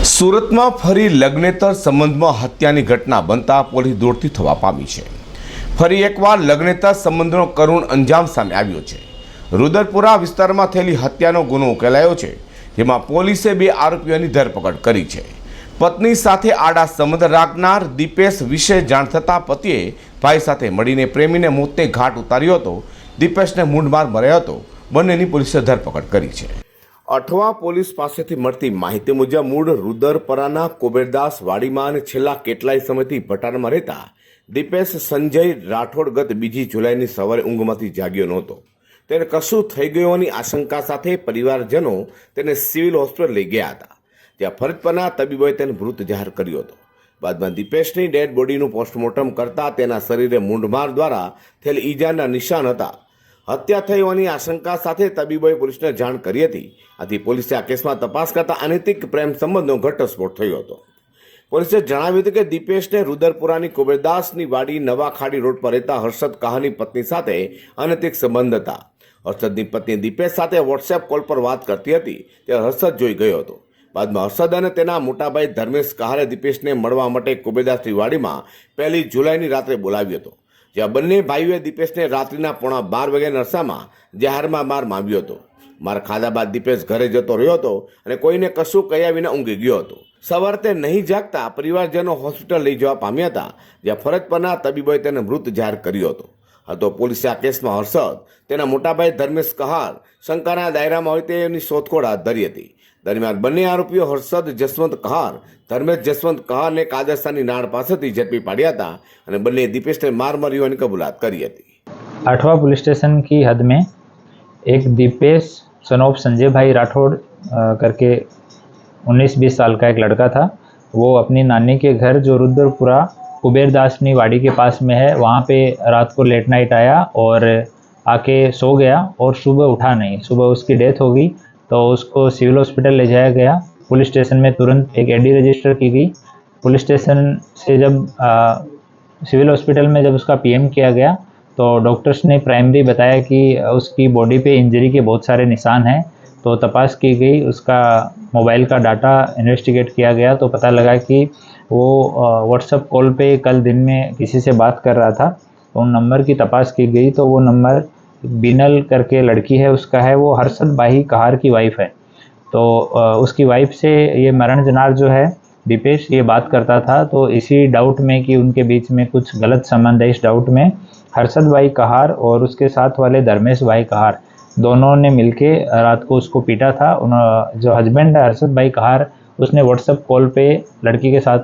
સુરતમાં ફરી લગ્નેતર સંબંધમાં હત્યાની ઘટના બનતા પોલીસ દોડતી થવા પામી છે। ફરી એકવાર લગ્નેતર સંબંધનો કરુણ અંજામ સામે આવ્યો છે। રુદરપુરા વિસ્તારમાં થયેલી હત્યાનો ગુનો ઉકેલાયો છે, જેમાં પોલીસે 2 આરોપીઓની ધરપકડ કરી છે। પત્ની સાથે આડા સંબંધ રાખનાર દીપેશ વિશે જાણ થતાં પતિએ ભાઈ સાથે મળીને પ્રેમીને મોતે ઘાટ ઉતાર્યો હતો। દીપેશને મૂંઢમાર મર્યો હતો। બંનેની પોલીસે ધરપકડ કરી છે। અઠવા પોલીસ પાસેથી મળતી માહિતી મુજબ મૂળ રુદરપરાના કુબેરદાસ વાડીમાં અને છેલ્લા કેટલાય સમયથી ભટારમાં રહેતા દીપેશ સંજય રાઠોડ ગત 2 જુલાઈની સવારે ઊંઘમાંથી જાગ્યો નહોતો। તેને કશું થઈ ગયોની આશંકા સાથે પરિવારજનો તેને સિવિલ હોસ્પિટલ લઈ ગયા હતા, જ્યાં ફરજ પરના તબીબોએ તેને મૃત જાહેર કર્યો હતો। બાદમાં દીપેશની ડેડ બોડીનું પોસ્ટમોર્ટમ કરતા તેના શરીરે મૂંઢમાર દ્વારા થયેલ ઈજાના નિશાન હતા। હત્યા થઈ હોવાની આશંકા સાથે તબીબોએ પોલીસને જાણ કરી હતી। આથી પોલીસે આ કેસમાં તપાસ કરતા અનૈતિક પ્રેમ સંબંધનો ઘટસ્ફોટ થયો હતો। પોલીસે જણાવ્યું હતું કે દીપેશને રુદરપુરાની કુબેરદાસની વાડી નવા ખાડી રોડ પર રહેતા હર્ષદ કહાની પત્ની સાથે અનૈતિક સંબંધ હતા। હર્ષદની પત્ની દીપેશ સાથે વોટ્સએપ કોલ પર વાત કરતી હતી, ત્યારે હર્ષદ જોઈ ગયો હતો। બાદમાં હર્ષદ અને તેના મોટાભાઈ ધર્મેશ કહારે દીપેશને મળવા માટે કુબેરદાસની વાડીમાં 1 જુલાઈની રાત્રે બોલાવ્યો હતો, જ્યાં બંને ભાઈઓએ દીપેશને રાત્રિના 11:15 વાગ્યાના અરસામાં જાહેરમાં માર માર્યો હતો। માર ખાધા બાદ દીપેશ ઘરે જતો રહ્યો હતો અને કોઈને કશું કહ્યા વિના ઊંઘી ગયો હતો। સવારે તે નહીં જાગતા પરિવારજનો હોસ્પિટલ લઈ જવા પામ્યા હતા, જ્યાં ફરજ પરના તબીબોએ તેને મૃત જાહેર કર્યો હતો। પોલીસે આ કેસમાં હર્ષદ, તેના મોટાભાઈ ધર્મેશ કહાર શંકાના દાયરામાં હોય તેની શોધખોળ હાથ ધરી હતી। દરમિયાન બંને આરોપીઓ હર્ષદ જસવંત કહાર, ધર્મેશ જસવંત કહારને કાદરસ્તાની નાળ પાસેથી ઝડપી પાડ્યા હતા અને બંને દીપેશને માર માર્યો હોવાની કબૂલાત કરી હતી। आठवा पुलिस स्टेशन की हद में एक दीपेश सन ऑफ संजय भाई राठौड़ करके 19-20 साल का एक लड़का था। वो अपनी नानी के घर जो रुद्रपुरा कुबेरदासनी वाड़ी के पास में है, वहाँ पे रात को लेट नाइट आया और आके सो गया और सुबह उठा नहीं। सुबह उसकी डेथ हो गई तो उसको सिविल हॉस्पिटल ले जाया गया। पुलिस स्टेशन में तुरंत एक एडी रजिस्टर की गई। पुलिस स्टेशन से जब सिविल हॉस्पिटल में जब उसका पीएम किया गया तो डॉक्टर्स ने प्राइमरी बताया कि उसकी बॉडी पे इंजरी के बहुत सारे निशान हैं। तो तपास की गई, उसका मोबाइल का डाटा इन्वेस्टिगेट किया गया तो पता लगा कि वो व्हाट्सएप कॉल पे कल दिन में किसी से बात कर रहा था। तो उन नंबर की तपास की गई तो वो नंबर बीनल करके लड़की है, उसका है। वो हर्षद भाई कहार की वाइफ है। तो उसकी वाइफ से ये मरण जनार जो है दीपेश ये बात करता था। तो इसी डाउट में कि उनके बीच में कुछ गलत संबंध है, इस डाउट में हर्षद भाई कहार और उसके साथ वाले धर्मेश भाई कहार दोनों ने मिलके रात को उसको पीटा था। जो हस्बैंड है हर्षद भाई कहार, उसने व्हाट्सएप कॉल पे लड़की के साथ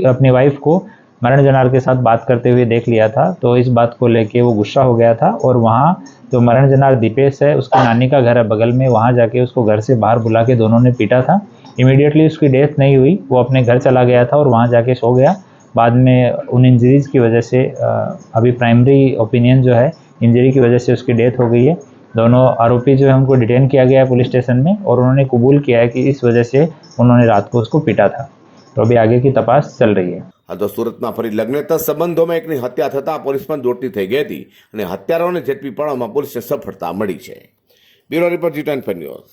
अपनी वाइफ को मरण जनार के साथ बात करते हुए देख लिया था। तो इस बात को लेके वो गुस्सा हो गया था और वहाँ जो मरण जनार दीपेश है, उसकी नानी का घर है बगल में, वहाँ जाके उसको घर से बाहर बुला के दोनों ने पीटा था। इमीडिएटली उसकी डेथ नहीं हुई, वो अपने घर चला गया था और वहाँ जाके सो गया। बाद में उन इंजरीज की वजह से अभी प्राइमरी ओपिनियन जो है इंजरी की वजह से उसकी डेथ हो गई है। दोनों आरोपी जो है उनको डिटेन किया गया है पुलिस स्टेशन में और उन्होंने कबूल किया है कि इस वजह से उन्होंने रात को उसको पीटा था। तो अभी आगे की तपास चल रही है। તો સુરતમાં ફરી લગ્નેતર સંબંધોમાં એકની હત્યા થતાં પોલીસ પણ દોડતી થઈ ગઈ હતી અને હત્યારાઓને ઝડપી પાડવામાં પોલીસને સફળતા મળી છે। Bureau report G24 news.